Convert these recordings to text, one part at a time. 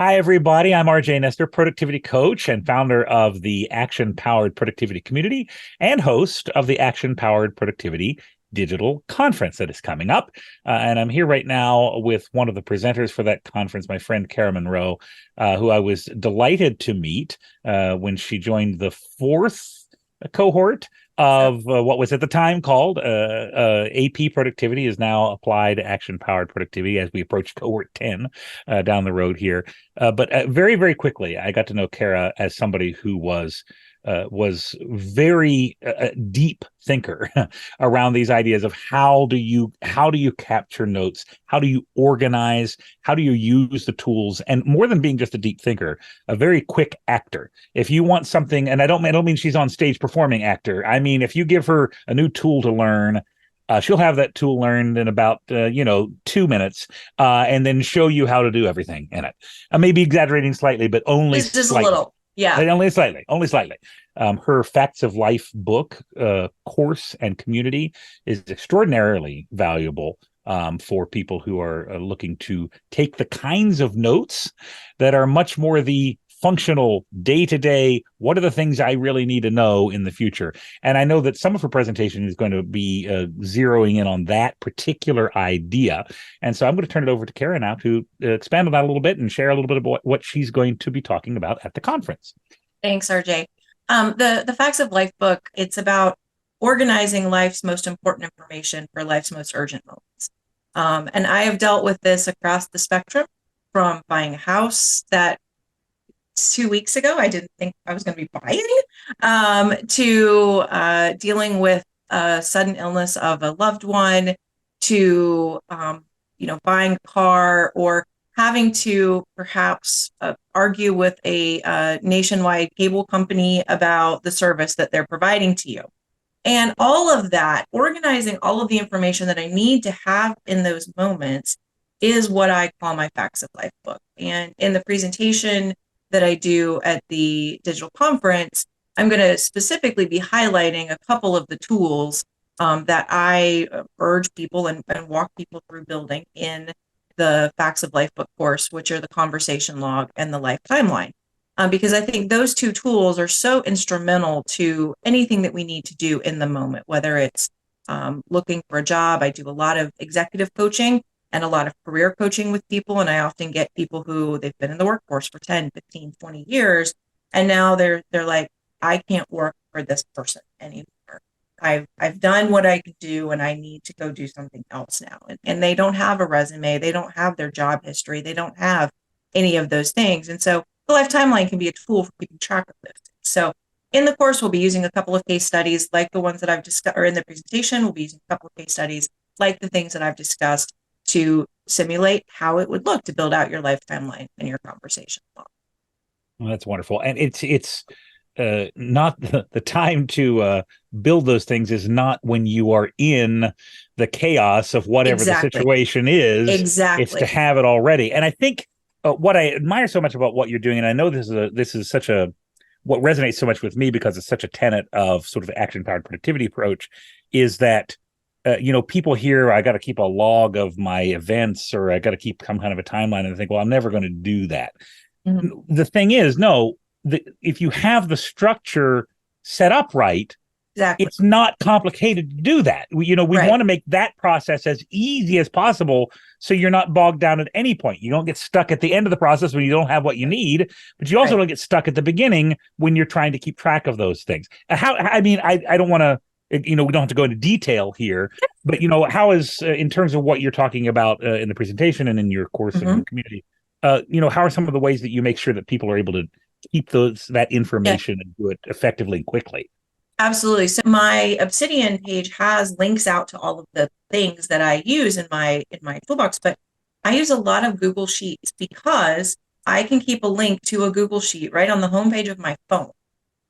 Hi, everybody. I'm RJ Nestor, productivity coach and founder of the Action Powered Productivity Community and host of the Action Powered Productivity Digital Conference that is coming up. And I'm here right now with one of the presenters for that conference, my friend Kara Monroe, who I was delighted to meet when she joined the fourth cohort of what was at the time called AP Productivity, is now Applied Action Powered Productivity as we approach cohort 10 down the road here. But very, very quickly, I got to know Kara as somebody who was very deep thinker around these ideas of how do you capture notes, how do you organize, how do you use the tools, and more than being just a deep thinker, a very quick actor. If you want something, and I don't mean she's on stage performing actor. I mean, if you give her a new tool to learn, she'll have that tool learned in about 2 minutes, and then show you how to do everything in it. I may be exaggerating slightly, but only Just a slightly. little. Yeah. Only slightly. Her Facts of Life book, course, and community is extraordinarily valuable for people who are looking to take the kinds of notes that are much more the functional day-to-day, what are the things I really need to know in the future? And I know that some of her presentation is going to be zeroing in on that particular idea. And so I'm going to turn it over to Kara now to expand on that a little bit and share a little bit about what she's going to be talking about at the conference. Thanks, RJ. The Facts of Life book, it's about organizing life's most important information for life's most urgent moments. And I have dealt with this across the spectrum, from buying a house that 2 weeks ago I didn't think I was going to be buying, to dealing with a sudden illness of a loved one, to buying a car, or having to perhaps argue with a nationwide cable company about the service that they're providing to you. And all of that, organizing all of the information that I need to have in those moments, is what I call my Facts of Life book. And in the presentation that I do at the digital conference, I'm going to specifically be highlighting a couple of the tools that I urge people and walk people through building in the Facts of Life book course, which are the conversation log and the life timeline. Because I think those two tools are so instrumental to anything that we need to do in the moment, whether it's looking for a job. I do a lot of executive coaching and a lot of career coaching with people. And I often get people who they've been in the workforce for 10, 15, 20 years. And now they're like, I can't work for this person anymore. I've done what I could do and I need to go do something else now. And they don't have a resume. They don't have their job history. They don't have any of those things. And so the life timeline can be a tool for keeping track of this. So in the course, we'll be using a couple of case studies like the ones that I've discussed, or in the presentation, we'll be using a couple of case studies like the things that I've discussed to simulate how it would look to build out your life timeline and your conversation log. Well, that's wonderful. And it's not the time to build those things is not when you are in the chaos of whatever the situation is. Exactly. It's to have it already. And I think what I admire so much about what you're doing, and I know this is such a what resonates so much with me because it's such a tenet of sort of action powered productivity approach, is that people hear I got to keep a log of my events, or I got to keep some kind of a timeline, and think, well, I'm never going to do that. Mm-hmm. The thing is, no, if you have the structure set up right, exactly, it's not complicated to do that. We right. want to make that process as easy as possible, so you're not bogged down at any point. You don't get stuck at the end of the process when you don't have what you need, but you also don't get stuck at the beginning when you're trying to keep track of those things. I don't want to. We don't have to go into detail here, but how is in terms of what you're talking about in the presentation and in your course and in the community, how are some of the ways that you make sure that people are able to keep that information and do it effectively and quickly? Absolutely. So my Obsidian page has links out to all of the things that I use in my toolbox, but I use a lot of Google Sheets because I can keep a link to a Google Sheet right on the homepage of my phone,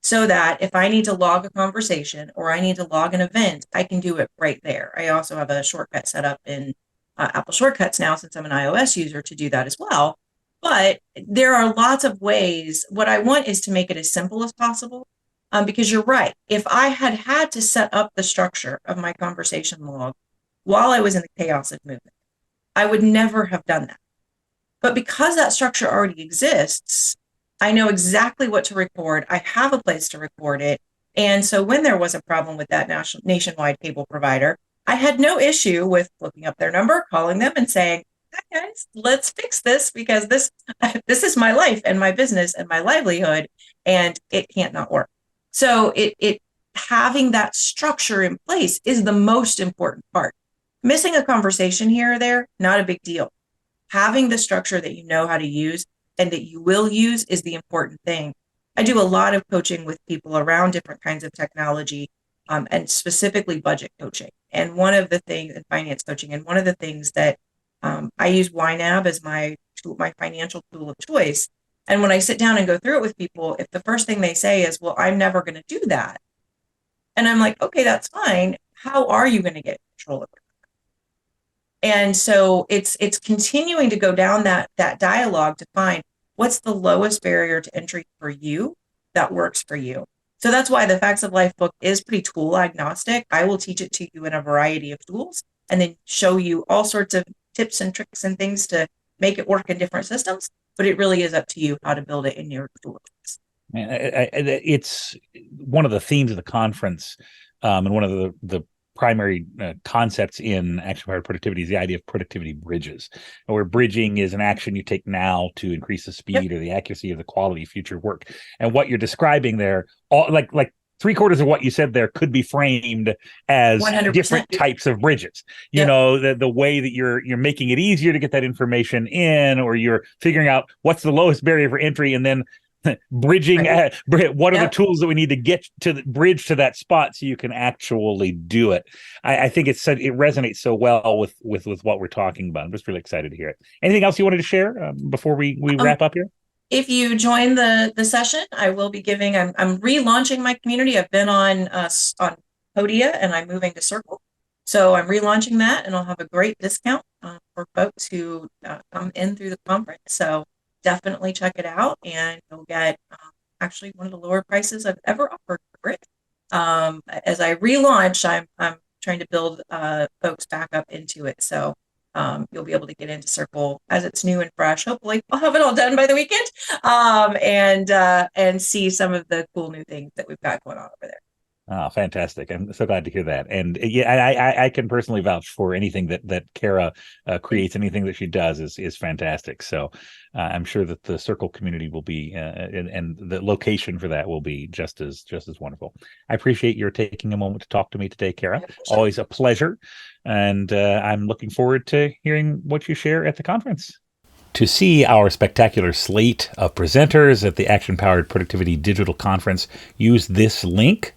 so that if I need to log a conversation or I need to log an event, I can do it right there. I also have a shortcut set up in Apple Shortcuts now, since I'm an iOS user, to do that as well. But there are lots of ways. What I want is to make it as simple as possible, because you're right. If I had to set up the structure of my conversation log while I was in the chaos of movement, I would never have done that. But because that structure already exists, I know exactly what to record. I have a place to record it. And so when there was a problem with that nationwide cable provider, I had no issue with looking up their number, calling them and saying, "Hi guys, let's fix this because this is my life and my business and my livelihood, and it can't not work." So it having that structure in place is the most important part. Missing a conversation here or there, not a big deal. Having the structure that you know how to use and that you will use is the important thing. I do a lot of coaching with people around different kinds of technology, and specifically budget coaching. And one of the things in finance coaching, and one of the things that I use YNAB as my financial tool of choice. And when I sit down and go through it with people, if the first thing they say is, "Well, I'm never going to do that," and I'm like, "Okay, that's fine. How are you going to get control of it?" And so it's continuing to go down that dialogue to find what's the lowest barrier to entry for you that works for you. So that's why the Facts of Life book is pretty tool agnostic. I will teach it to you in a variety of tools and then show you all sorts of tips and tricks and things to make it work in different systems. But it really is up to you how to build it in your tools. It's one of the themes of the conference, and one of the primary concepts in action-powered productivity is the idea of productivity bridges, where bridging is an action you take now to increase the speed or the accuracy or the quality of future work. And what you're describing there, all like 3/4 of what you said there could be framed as 100%. different types of bridges. You know, the way that you're making it easier to get that information in, or you're figuring out what's the lowest barrier for entry, and then bridging what are the tools that we need to get to the bridge to that spot so you can actually do it. I think it resonates so well with what we're talking about. I'm just really excited to hear it. Anything else you wanted to share before we wrap up here? If you join the session, I will be giving, I'm relaunching my community. I've been on Podia and I'm moving to Circle. So I'm relaunching that, and I'll have a great discount for folks who come in through the conference. So definitely check it out, and you'll get actually one of the lower prices I've ever offered for it. As I relaunch, I'm trying to build folks back up into it. So you'll be able to get into Circle as it's new and fresh. Hopefully I'll have it all done by the weekend, and see some of the cool new things that we've got going on over there. Oh, fantastic. I'm so glad to hear that. And yeah, I can personally vouch for anything that Kara creates. Anything that she does is fantastic. So I'm sure that the Circle community will be, and the location for that will be just as wonderful. I appreciate your taking a moment to talk to me today, Kara. Always a pleasure. And I'm looking forward to hearing what you share at the conference. To see our spectacular slate of presenters at the Action Powered Productivity Digital Conference, use this link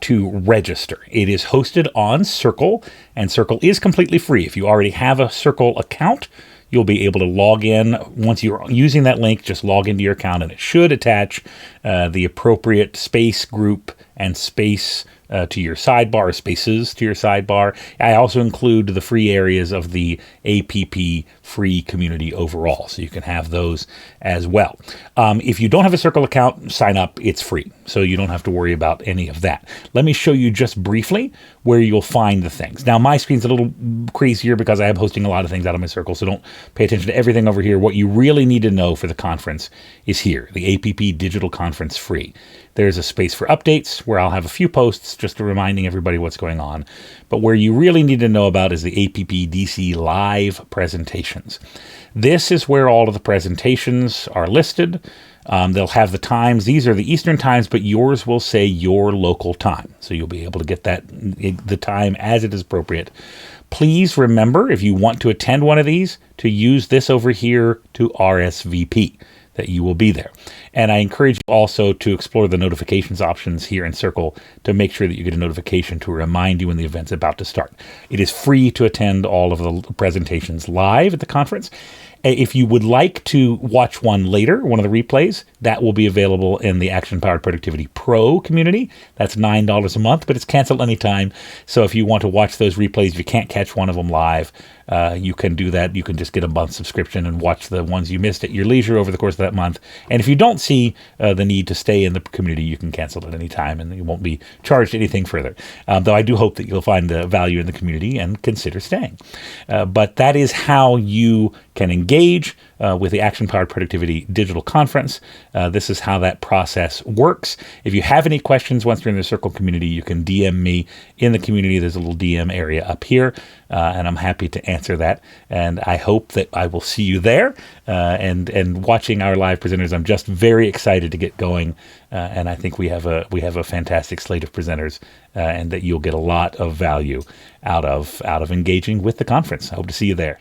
to register. It is hosted on Circle, and Circle is completely free. If you already have a Circle account, you'll be able to log in. Once you're using that link, just log into your account, and it should attach the appropriate space group and space to your sidebar, or spaces to your sidebar. I also include the free areas of the APP free community overall, so you can have those as well. If you don't have a Circle account, sign up. It's free, so you don't have to worry about any of that. Let me show you just briefly where you'll find the things. Now, my screen's a little crazier because I am hosting a lot of things out of my Circle, so don't pay attention to everything over here. What you really need to know for the conference is here, the APP Digital Conference Free. There's a space for updates where I'll have a few posts just reminding everybody what's going on. But where you really need to know about is the APP DC Live presentations. This is where all of the presentations are listed. They'll have the times. These are the Eastern times, but yours will say your local time. So you'll be able to get the time as it is appropriate. Please remember, if you want to attend one of these, to use this over here to RSVP, that you will be there. And I encourage you also to explore the notifications options here in Circle to make sure that you get a notification to remind you when the event's about to start. It is free to attend all of the presentations live at the conference. If you would like to watch one later, one of the replays, that will be available in the Action Powered Productivity Pro community. That's $9 a month, but it's canceled anytime. So if you want to watch those replays, if you can't catch one of them live, you can do that. You can just get a month subscription and watch the ones you missed at your leisure over the course of that month. And if you don't see the need to stay in the community, you can cancel at any time and you won't be charged anything further. Though I do hope that you'll find the value in the community and consider staying. But that is how you can engage with the Action Powered Productivity Digital Conference. This is how that process works. If you have any questions once you're in the Circle community, you can DM me in the community. There's a little DM area up here, and I'm happy to answer that. And I hope that I will see you there. And watching our live presenters, I'm just very excited to get going. And I think we have a fantastic slate of presenters, and that you'll get a lot of value out of engaging with the conference. I hope to see you there.